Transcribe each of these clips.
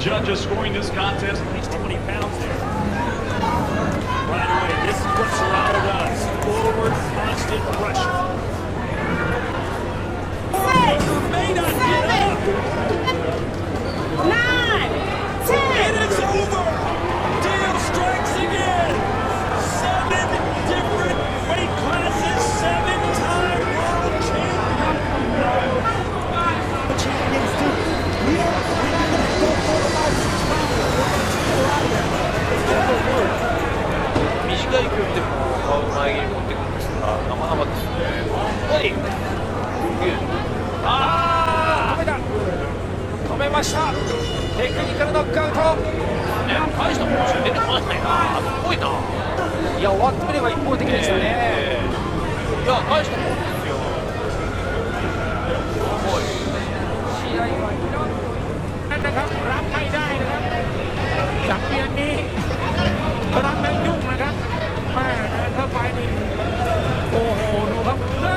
judges scoring this contest. At least 20 pounds there. Right away, this is what Serrano does. Forward, constant pressure. May not get up. 9, 10. And it's over. Deal strikes again. 7 different weight classes, 7-time world champion. Champions do. We are going to go for the life. 短い距離でも顔の前に持ってくるんですが、生々ですね。おい、あー、止めました。テクニカルノックアウト。ね、大したもんしか出てこないな。すごいな。いや、終わってみれば一方的でしたね。いや、大したもんですよ。おい。試合はいろんなนะครับรับไม่ได้นะครับสังเวียนนี้รับไม่ยุ่งนะครับแม่เดินเข้าไปนี่โอ้โหดูครับแม่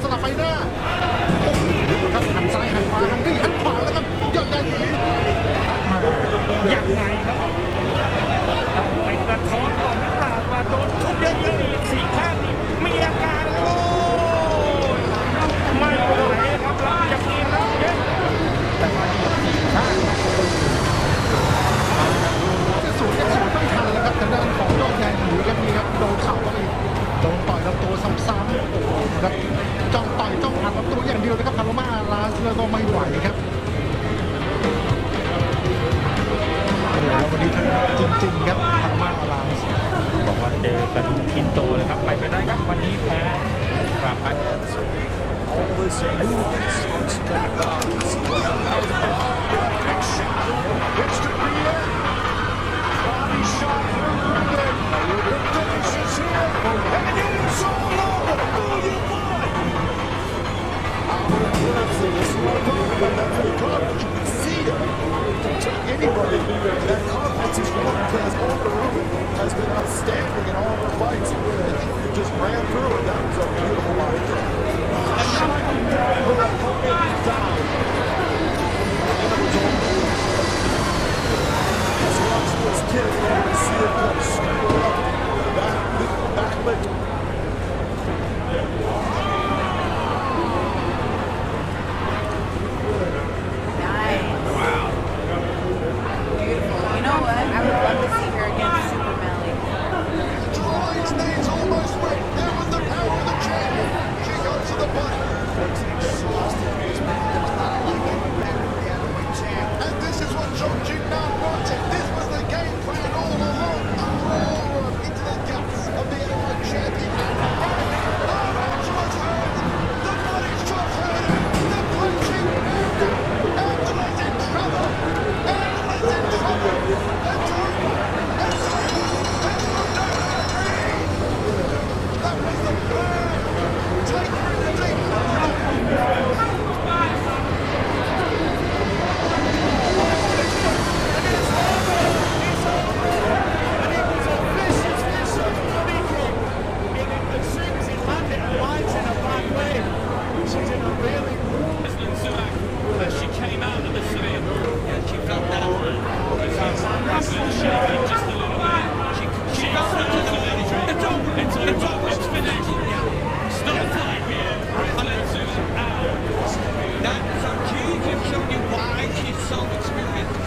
สลับไปหน้าโอ้โหครับหันซ้ายหันขวาหันนี่หันขวาแล้วครับยอดได้ดี ยังไงครับเป็นกระท้อนก่อนหรือเปล่ามาโดนทุบเยอะๆนี่สีข้างนี่มีอาการโอ้ยไม่ไหวครับรับจากนี้รับเยอะแต่มาดีสีข้าง จะสวนยังสวนไม่ทันแล้วครับทางด้านของยอดใหญ่หนูครับนี่ครับโดนเข่าเข้าไปโดนต่อยลำตัวซ้ำๆโอ้โหครับจ้องต่อยจ้องหันลำตัวอย่างเดียวนะครับพาโลมาลาสแล้วก็ไม่ไหวครับแล้ววันนี้ท่านจริงๆครับพาโลมาลาส บอกว่าเจอกันอินโตเลยครับไปไปได้ครับวันนี้แพ้กลับไป All this movement starts to It's to be it. Body shot through the leg. The finish is here. And it's all over. Who you want? You can see it. Anybody that confidence is wrong because Overeem has been outstanding in all her fights. And he just ran through it. That was a beautiful fight. Shutting down her opponent down. And it was over. Let's watch this kid and see if he'll screw up that leg. Nice. Wow. Beautiful. You know what? I would love to see her against Super Melly. Drawing knees almost went. There was the power of the champion. She goes to the button. And this is what Zhou Jingnan wanted. This was the game plan all along. Roar into the guts of the N1 champion. Oh, Angela's hurt. The body shot hurt. The punching hurt. Angela's in trouble. Angela's in trouble. That was the plan. Take her in the deep. She came out of the spin and she felt that one. She just a little bit. She got to the ledge. It's over. It's finished. Stop the fight here. That's a key. Gives you why she's so experienced.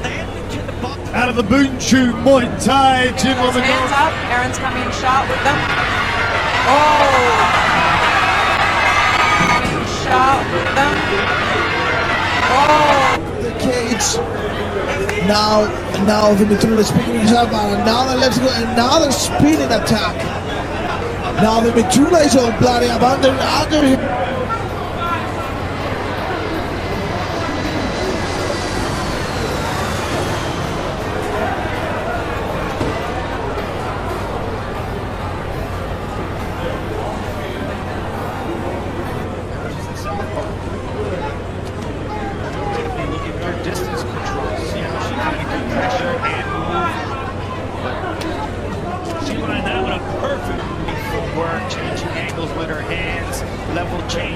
Landed to the bottom. Out of the Bunchu Muay Thai gym on the Hands up. Aaron's coming shot with them. Oh. Shot with them. Oh. The cage. Now the Mitula is picking himself out, and now the let's go, and now the spinning attack. Now the Mitula is all bloody up under him. distance control. She had good pressure and move. But she lined that one up perfect. Footwork, changing angles with her hands, level change.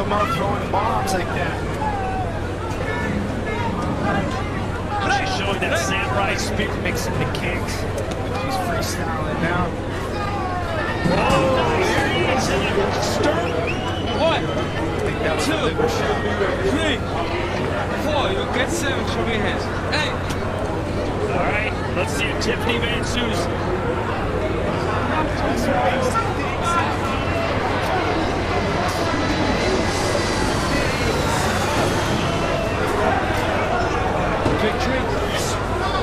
come out throwing bombs like that. She's showing that samurai spirit mixing the kicks. She's freestyling now. Oh, there he is. Stern. One, two, 3, 4. You get 7. Show me your hands. Hey. All right, let's see if Tiffany Van Soos. Victory,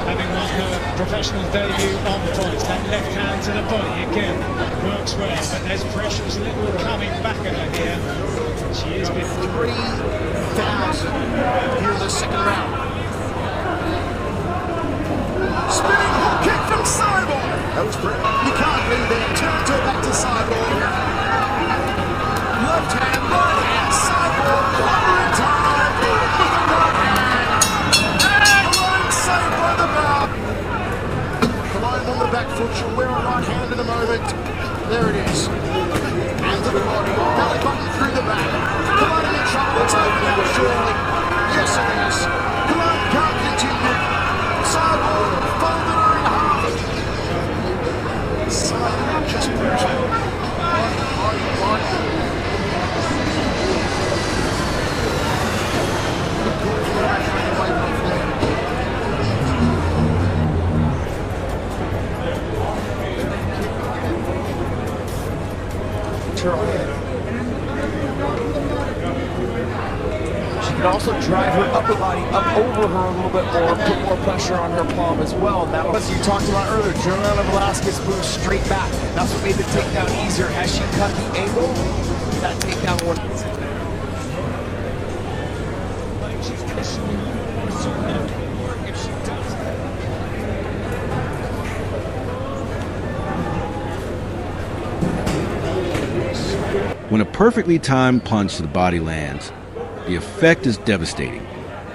having won her professional debut on points. That left hand to the body again works well, but there's precious little coming back at her here. She has been 3,000 here in the second round. Spinning hook kick from Cyborg. That was great. You can't leave there. Turn back to Cyborg. Left hand, right hand, Cyborg. Clobbering time with the right hand. And right saved by the bow. Cologne on the back foot. She'll wear a right hand in a moment. There it is. Hand to the body. Belly button through the back. Cologne in trouble. It's over now, surely. Yes, it is. Cologne can't continue. Cyborg folded her in half. Cyborg just brutal. One. Good call for the referee away from there. She can also drive her upper body up over her a little bit more, put more pressure on her palm as well. And that was you talked about earlier. Juliana Velasquez moves straight back. That's what made the takedown easier. As she cut the angle, that takedown worked. When a perfectly timed punch to the body lands, the effect is devastating.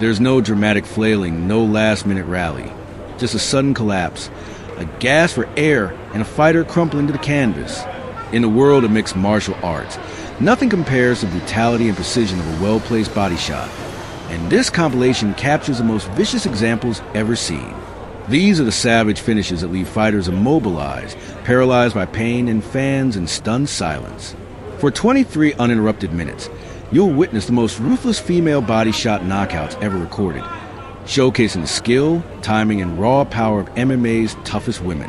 There's no dramatic flailing, no last-minute rally. Just a sudden collapse, a gasp for air, and a fighter crumpling to the canvas. In the world of mixed martial arts, nothing compares to the brutality and precision of a well-placed body shot. And this compilation captures the most vicious examples ever seen. These are the savage finishes that leave fighters immobilized, paralyzed by pain, and fans in stunned silence. For 23 uninterrupted minutes, you'll witness the most ruthless female body shot knockouts ever recorded, showcasing the skill, timing, and raw power of MMA's toughest women.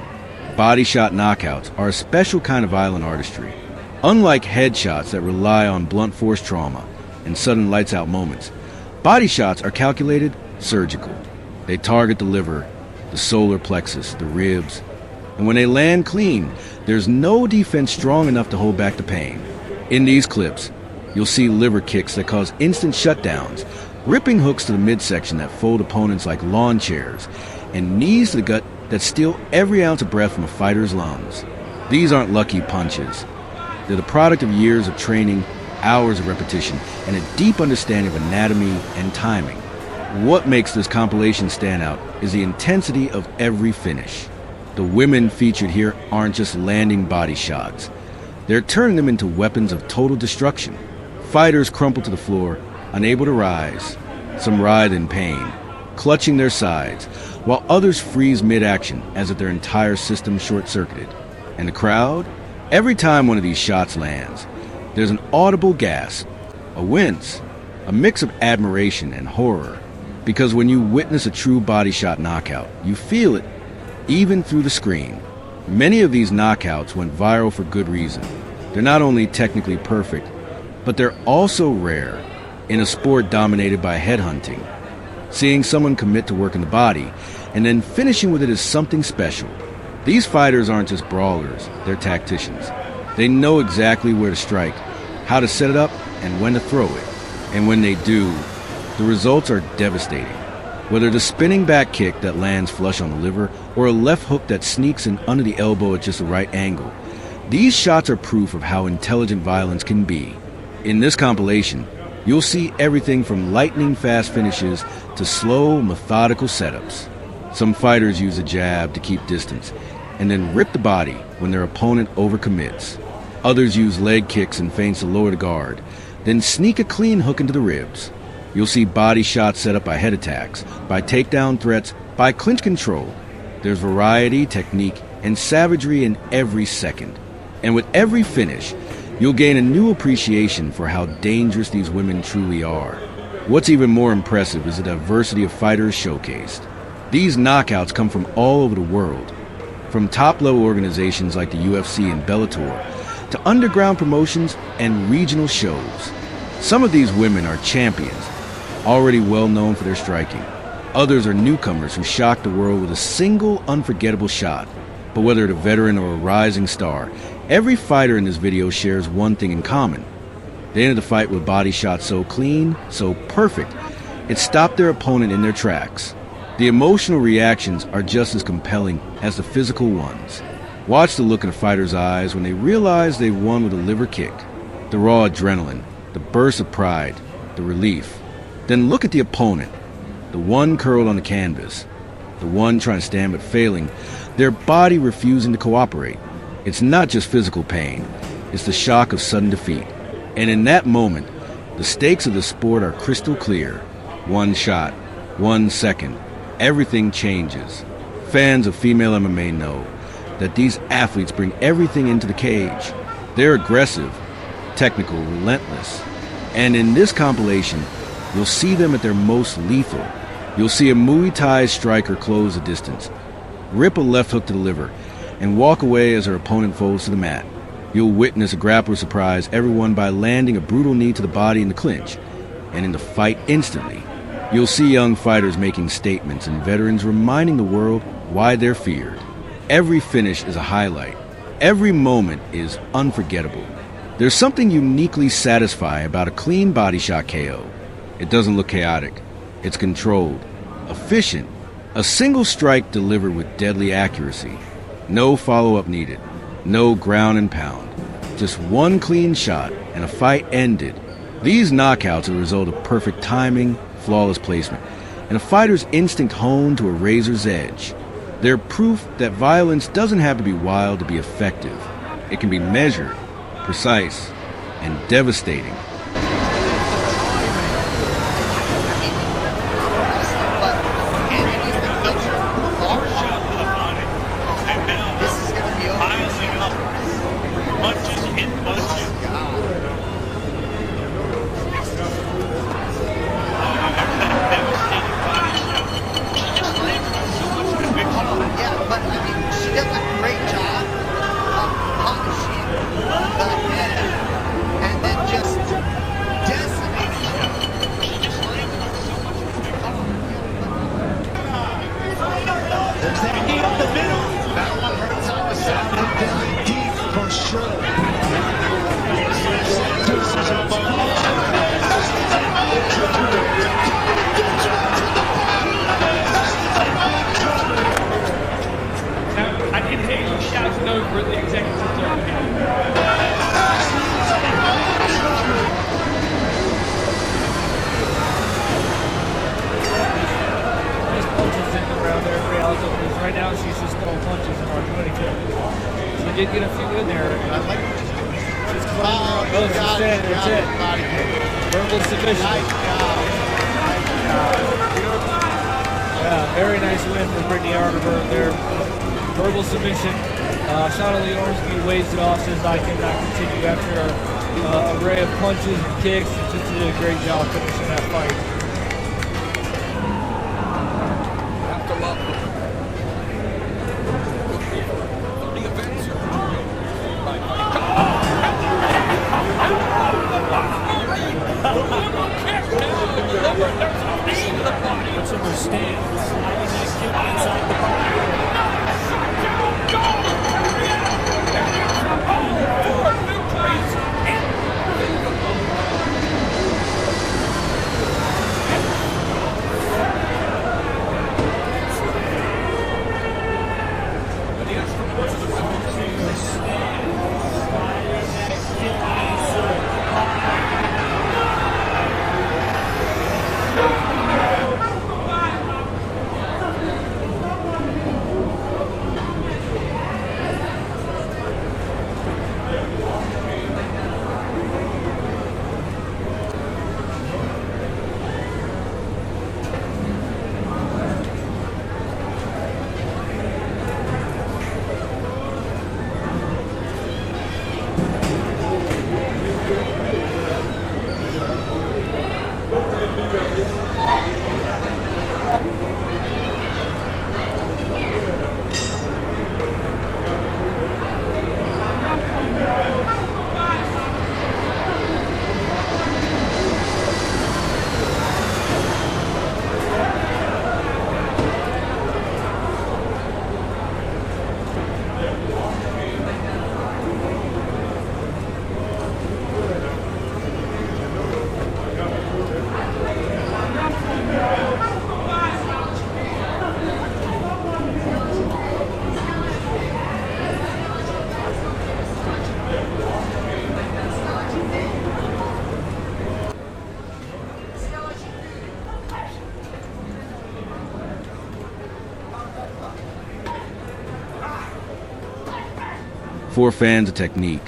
Body shot knockouts are a special kind of violent artistry. Unlike headshots that rely on blunt force trauma and sudden lights-out moments, body shots are calculated, surgical. They target the liver, the solar plexus, the ribs, and when they land clean, there's no defense strong enough to hold back the pain. In these clips, you'll see liver kicks that cause instant shutdowns, ripping hooks to the midsection that fold opponents like lawn chairs, and knees to the gut that steal every ounce of breath from a fighter's lungs. These aren't lucky punches. They're the product of years of training, hours of repetition, and a deep understanding of anatomy and timing. What makes this compilation stand out is the intensity of every finish. The women featured here aren't just landing body shots. They're turning them into weapons of total destruction. Fighters crumple to the floor, unable to rise. Some writhe in pain, clutching their sides, while others freeze mid-action as if their entire system short-circuited. And the crowd? Every time one of these shots lands, there's an audible gasp, a wince, a mix of admiration and horror. Because when you witness a true body shot knockout, you feel it, even through the screen. Many of these knockouts went viral for good reason. They're not only technically perfect, but they're also rare in a sport dominated by headhunting. Seeing someone commit to working the body and then finishing with it is something special. These fighters aren't just brawlers, they're tacticians. They know exactly where to strike, how to set it up, and when to throw it. And when they do, the results are devastating. Whether the spinning back kick that lands flush on the liver or a left hook that sneaks in under the elbow at just the right angle, these shots are proof of how intelligent violence can be. In this compilation, you'll see everything from lightning-fast finishes to slow, methodical setups. Some fighters use a jab to keep distance and then rip the body when their opponent overcommits. Others use leg kicks and feints to lower the guard, then sneak a clean hook into the ribs. You'll see body shots set up by head attacks, by takedown threats, by clinch control. There's variety, technique, and savagery in every second. And with every finish, you'll gain a new appreciation for how dangerous these women truly are. What's even more impressive is the diversity of fighters showcased. These knockouts come from all over the world, from top-level organizations like the UFC and Bellator, to underground promotions and regional shows. Some of these women are champions, already well known for their striking. Others are newcomers who shock the world with a single unforgettable shot. But whether a veteran or a rising star, every fighter in this video shares one thing in common. They ended the fight with body shots so clean, so perfect, it stopped their opponent in their tracks. The emotional reactions are just as compelling as the physical ones. Watch the look in a fighter's eyes when they realize they've won with a liver kick. The raw adrenaline, the burst of pride, the relief. Then look at the opponent, the one curled on the canvas, the one trying to stand but failing, their body refusing to cooperate. It's not just physical pain, it's the shock of sudden defeat. And in that moment, the stakes of the sport are crystal clear. One shot, 1 second, everything changes. Fans of female MMA know that these athletes bring everything into the cage. They're aggressive, technical, relentless. And in this compilation, you'll see them at their most lethal. You'll see a Muay Thai striker close the distance, rip a left hook to the liver, and walk away as her opponent folds to the mat. You'll witness a grappler surprise everyone by landing a brutal knee to the body in the clinch. And in the fight instantly, you'll see young fighters making statements and veterans reminding the world why they're feared. Every finish is a highlight. Every moment is unforgettable. There's something uniquely satisfying about a clean body shot KO. It doesn't look chaotic. It's controlled, efficient, a single strike delivered with deadly accuracy. No follow-up needed, no ground and pound. Just one clean shot and a fight ended. These knockouts are the result of perfect timing, flawless placement, and a fighter's instinct honed to a razor's edge. They're proof that violence doesn't have to be wild to be effective. It can be measured, precise, and devastating. Right now she's just throwing punches and not doing anything. She did get a few in there. She's cleaning her up. Oh, she's in. That's it. Verbal submission. Yeah, very nice win for Brittany Arterberg there. Verbal submission. Shauna Leorsky waves it off, says I cannot continue after an array of punches and kicks. She just did a great job finishing that fight. What's in the stands? Sliding that kick inside the body. for fans of technique.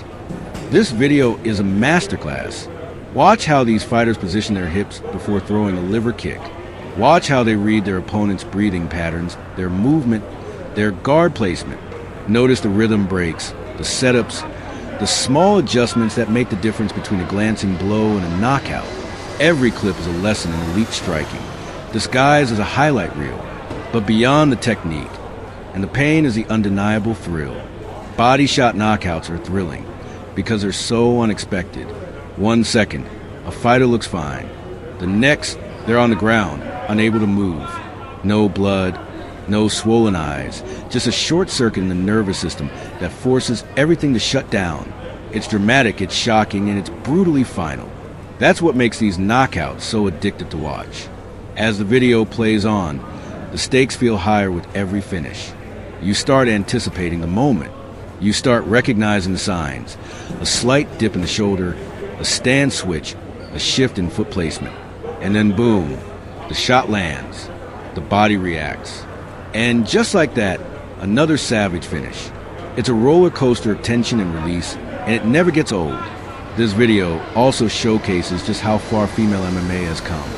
This video is a masterclass. Watch how these fighters position their hips before throwing a liver kick. Watch how they read their opponent's breathing patterns, their movement, their guard placement. Notice the rhythm breaks, the setups, the small adjustments that make the difference between a glancing blow and a knockout. Every clip is a lesson in elite striking, disguised as a highlight reel. But beyond the technique and the pain is the undeniable thrill. Body shot knockouts are thrilling because they're so unexpected. 1 second, a fighter looks fine. The next, they're on the ground, unable to move. No blood, no swollen eyes, just a short circuit in the nervous system that forces everything to shut down. It's dramatic, it's shocking, and it's brutally final. That's what makes these knockouts so addictive to watch. As the video plays on, the stakes feel higher with every finish. You start anticipating the moment. You start recognizing the signs. A slight dip in the shoulder, a stand switch, a shift in foot placement. And then boom, the shot lands, the body reacts. And just like that, another savage finish. It's a roller coaster of tension and release, and it never gets old. This video also showcases just how far female MMA has come.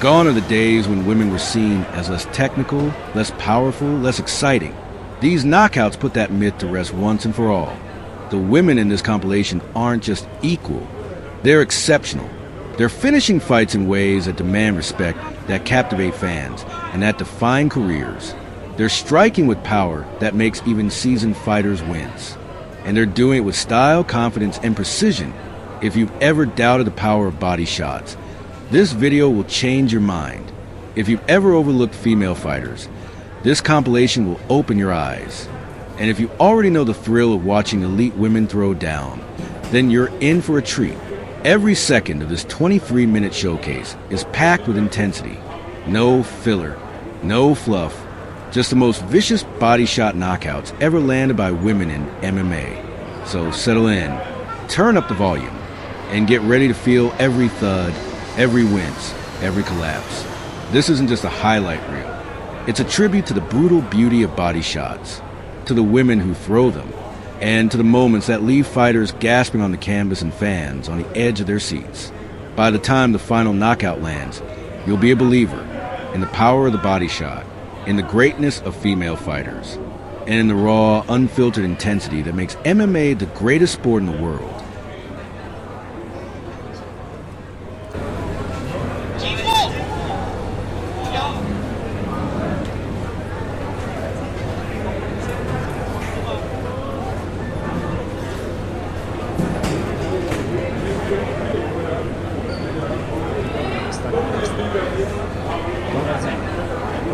Gone are the days when women were seen as less technical, less powerful, less exciting. These knockouts put that myth to rest once and for all. The women in this compilation aren't just equal, they're exceptional. They're finishing fights in ways that demand respect, that captivate fans, and that define careers. They're striking with power that makes even seasoned fighters wince. And they're doing it with style, confidence, and precision. If you've ever doubted the power of body shots, this video will change your mind. If you've ever overlooked female fighters, this compilation will open your eyes. And if you already know the thrill of watching elite women throw down, then you're in for a treat. Every second of this 23-minute showcase is packed with intensity. No filler, no fluff, just the most vicious body shot knockouts ever landed by women in MMA. So settle in, turn up the volume, and get ready to feel every thud, every wince, every collapse. This isn't just a highlight reel. It's a tribute to the brutal beauty of body shots, to the women who throw them, and to the moments that leave fighters gasping on the canvas and fans on the edge of their seats. By the time the final knockout lands, you'll be a believer in the power of the body shot, in the greatness of female fighters, and in the raw, unfiltered intensity that makes MMA the greatest sport in the world.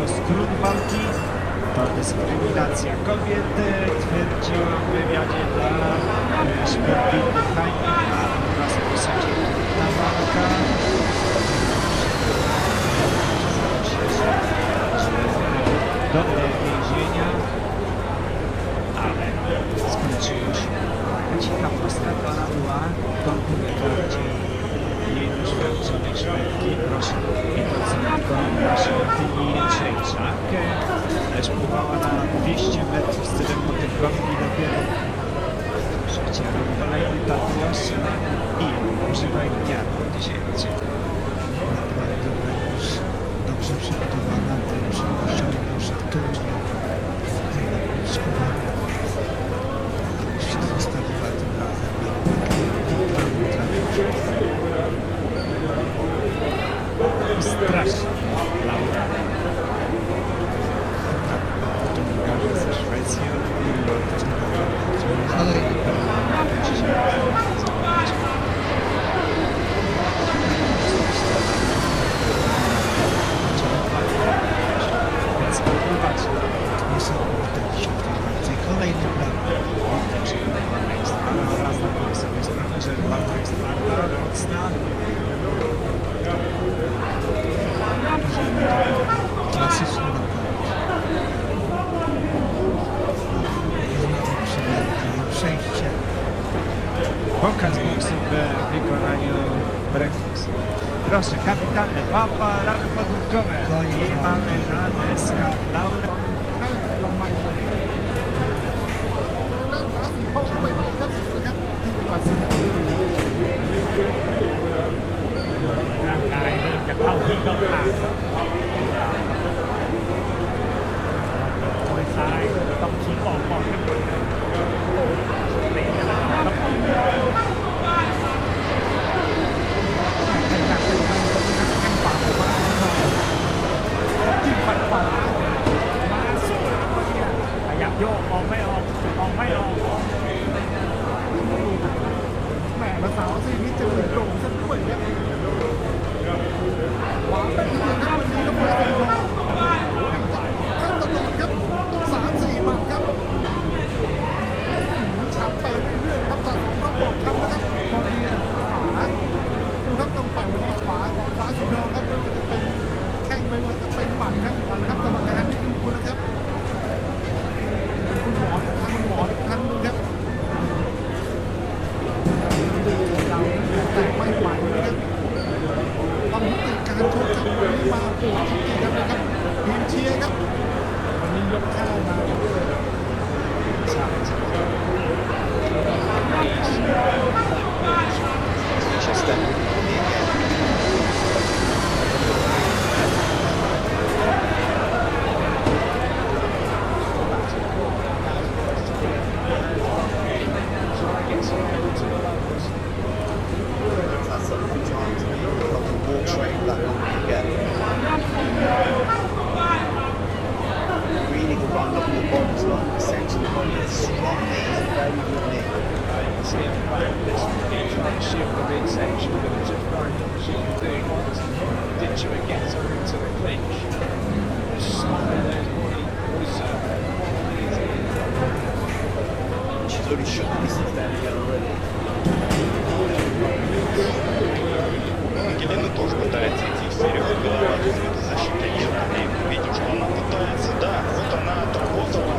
Skrót walki to dyskryminacja kobiet, twierdziła w wywiadzie dla Sportbild Time oraz w zasadzie ta walka. Do więzienia, ale skończyło się. Ciekawostka pana była w konkurrencji jej doświadczonej Szwedki, proszę, i docenianego naszej opinii lecz pływała na 200 metrów z celem motywacji dopiero. Życie robi kolejny tatuaż i używaj gniazda 10. Dobrze przygotowana, przygotowana, poszedł tu. Się zostawiła tym razem. Strasznie. Laura. Ze Szwecji. Kolejny plan. Raz na koniec sobie sprawę, że walka jest twarda, mocna. Klasyczny przejście. Pokaz boksu w wykonaniu breakfast. Proszę, kapitalne mapa, ramy podwórkowe. I mamy na deskach Laura. ร่างกายเริ่มจะเข้าที่เข้าทางมวยซ้ายต้องชิงออกก่อนครับเตะกันแล้วครับจิ้มปัดขวามาสู้นะครับเนี่ยขยับโยกออกไม่ออกออกไม่ออกแหมภาษาซีนี่เจอโด่งซะด้วยเนี่ยขวาเป็นยังไงวันนี้ก็มาเป็นรองขั้นตลอดครับ 3-4 หมัดครับฉับไปเรื่อยๆครับจากต้องบอกครับนะครับพอดีขวาดูครับต้องปั่นขวาของฟ้าสุดยอดครับจะเป็นแข้งไปว่าจะเป็นหมัดครับครับกรรมการนี่คือคุณนะครับคุณหมอท่านหมอท่านนึงครับดูเราแต่ไม่ไหวนะครับต้องยุติการชกครับวันนี้มาปวดจริงๆครับนะครับทีมเชียร์ครับวันนี้ยกข้าวมาใช่ That's a long time to be like a war train that long you get. Really good run up the body's long, essentially the body is strong knees and very good knee. See him practice, he's trying to shift the midsection, but it's just right what she can do once ditch her and gets her into the clinch. Slide those body was She's already shot pieces down again already. Елена тоже пытается идти в серию, голова развита защита Елены. Видим, что она пытается, да, вот она отработала.